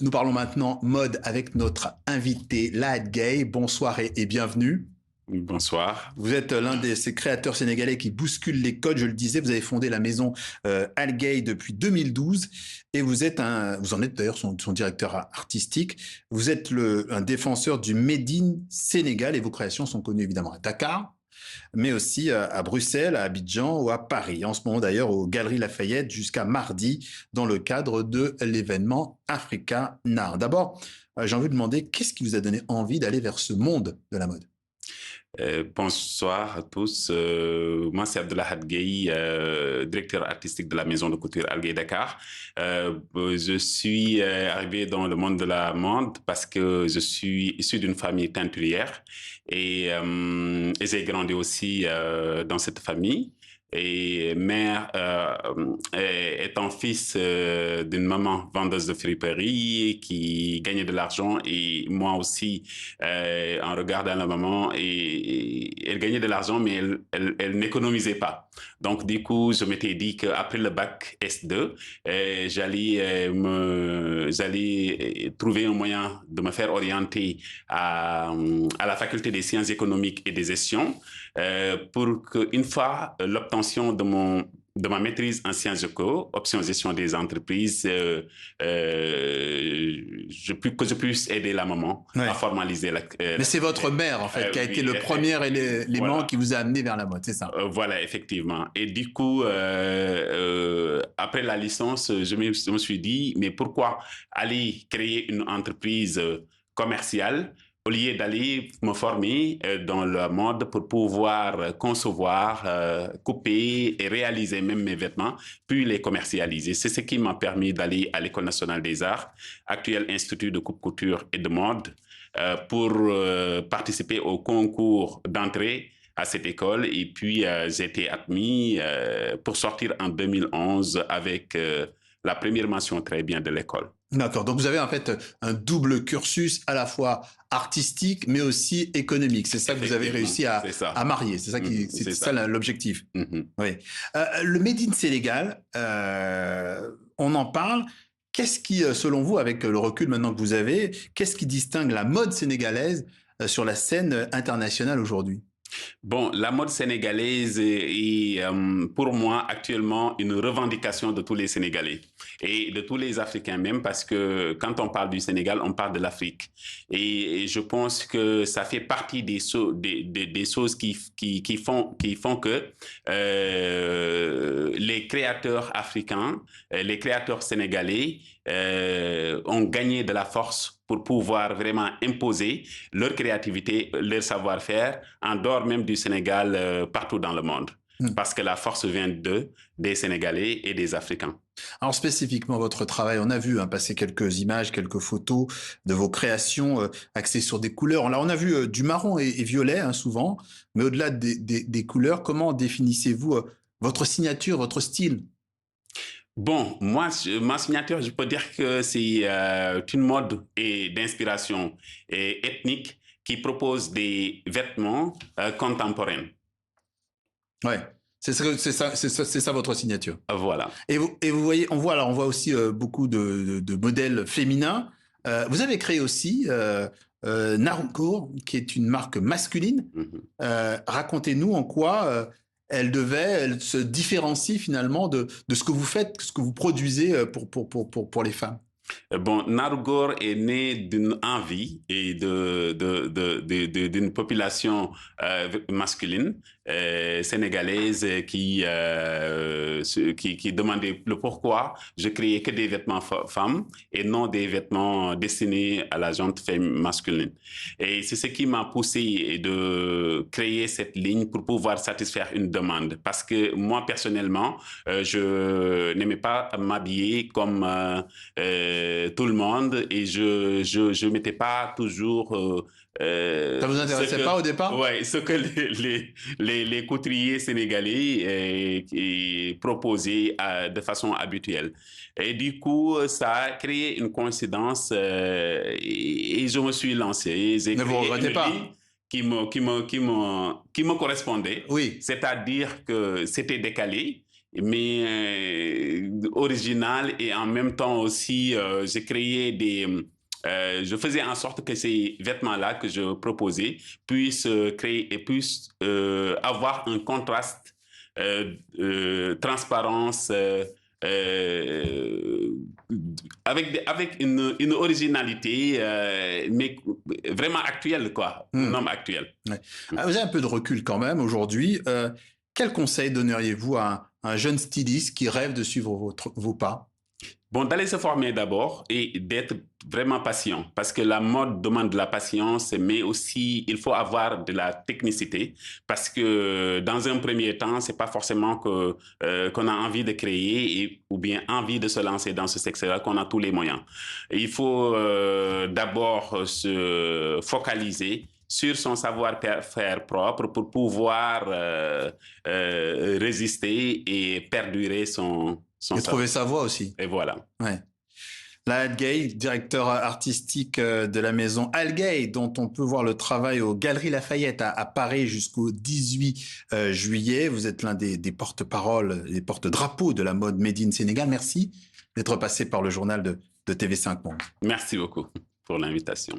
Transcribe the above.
Nous parlons maintenant mode avec notre invité Lahad Gueye. Bonsoir et bienvenue. Bonsoir. Vous êtes l'un de ces créateurs sénégalais qui bousculent les codes, je le disais. Vous avez fondé la maison Al Gueye depuis 2012 et vous en êtes d'ailleurs son directeur artistique. Vous êtes un défenseur du Made in Sénégal et vos créations sont connues évidemment à Dakar, mais aussi à Bruxelles, à Abidjan ou à Paris. En ce moment d'ailleurs aux Galeries Lafayette jusqu'à mardi dans le cadre de l'événement Africa Nard. D'abord, j'ai envie de demander qu'est-ce qui vous a donné envie d'aller vers ce monde de la mode? Bonsoir à tous. Moi, c'est Lahad Gueye, directeur artistique de la maison de couture Al Gueye Dakar. Je suis arrivé dans le monde de la mode parce que je suis issu d'une famille teinturière et j'ai grandi aussi dans cette famille. Et mère étant fils d'une maman vendeuse de friperie qui gagnait de l'argent et moi aussi en regardant la maman et elle gagnait de l'argent mais elle n'économisait pas. Donc du coup je m'étais dit qu'après le bac S2 j'allais trouver un moyen de me faire orienter à la faculté des sciences économiques et des gestion pour qu'une fois l'obtention de ma maîtrise en sciences éco, option gestion des entreprises, que je puisse aider la maman à formaliser la... Mais c'est votre mère, en fait, qui a été le premier élément voilà. qui vous a amené vers la mode, c'est ça? Voilà, effectivement. Et du coup, après la licence, je me suis dit, mais pourquoi aller créer une entreprise commerciale au lieu d'aller me former dans la mode pour pouvoir concevoir, couper et réaliser même mes vêtements, puis les commercialiser. C'est ce qui m'a permis d'aller à l'École nationale des arts, actuel institut de coupe-couture et de mode, pour participer au concours d'entrée à cette école. Et puis, j'ai été admis pour sortir en 2011 avec la première mention très bien de l'école. D'accord, donc vous avez en fait un double cursus à la fois artistique mais aussi économique. C'est ça que vous avez réussi à marier, c'est ça, c'est ça l'objectif. Oui. Le Made in Sénégal, on en parle. Qu'est-ce qui, selon vous, avec le recul maintenant que vous avez, qu'est-ce qui distingue la mode sénégalaise sur la scène internationale aujourd'hui? Bon, la mode sénégalaise est pour moi actuellement une revendication de tous les Sénégalais et de tous les Africains même parce que quand on parle du Sénégal, on parle de l'Afrique. Et je pense que ça fait partie des choses qui font que les créateurs africains, les créateurs sénégalais ont gagné de la force pour pouvoir vraiment imposer leur créativité, leur savoir-faire, en dehors même du Sénégal, partout dans le monde. Parce que la force vient des Sénégalais et des Africains. Alors spécifiquement votre travail, on a vu passer quelques images, quelques photos de vos créations axées sur des couleurs. Là, on a vu du marron et violet souvent, mais au-delà des couleurs, comment définissez-vous votre signature, votre style? Bon, moi, ma signature, je peux dire que c'est une mode d'inspiration ethnique qui propose des vêtements contemporains. Ouais, c'est ça votre signature. Voilà. Et vous voyez, on voit aussi beaucoup de modèles féminins. Vous avez créé aussi Narukour, qui est une marque masculine. Racontez-nous en quoi elle se différencie finalement de ce que vous faites, ce que vous produisez pour les femmes. Bon, Narukour est né d'une envie et d'une population masculine sénégalaise qui demandait le pourquoi je créais que des vêtements femmes et non des vêtements destinés à la gente masculine. Et c'est ce qui m'a poussé de créer cette ligne pour pouvoir satisfaire une demande. Parce que moi, personnellement, je n'aimais pas m'habiller comme tout le monde et je m'étais pas toujours ça vous intéressait pas au départ? Oui, ce que les couturiers sénégalais proposaient de façon habituelle. Et du coup, ça a créé une coïncidence et je me suis lancé. Ne vous regrettez pas? Qui me correspondait. Oui. C'est-à-dire que c'était décalé mais original, et en même temps aussi, j'ai créé je faisais en sorte que ces vêtements-là que je proposais puissent créer et puissent avoir un contraste, transparence, euh, avec une originalité, mais vraiment actuelle, quoi, un Hmm. homme actuel. Ouais. Ah, vous avez un peu de recul quand même aujourd'hui. Quel conseil donneriez-vous à un jeune styliste qui rêve de suivre vos pas? Bon, d'aller se former d'abord et d'être vraiment patient, parce que la mode demande de la patience, mais aussi il faut avoir de la technicité, parce que dans un premier temps, c'est pas forcément que qu'on a envie de créer ou bien envie de se lancer dans ce secteur-là qu'on a tous les moyens. Et il faut d'abord se focaliser sur son savoir-faire propre pour pouvoir résister et perdurer son Et savoir. trouver sa voie aussi. Et voilà. Ouais. Lahad Gay, directeur artistique de la maison Algay, dont on peut voir le travail aux Galeries Lafayette à Paris jusqu'au 18 juillet. Vous êtes l'un des porte-paroles, des porte-drapeaux de la mode Made in Sénégal. Merci d'être passé par le journal de TV5 Monde. Merci beaucoup pour l'invitation.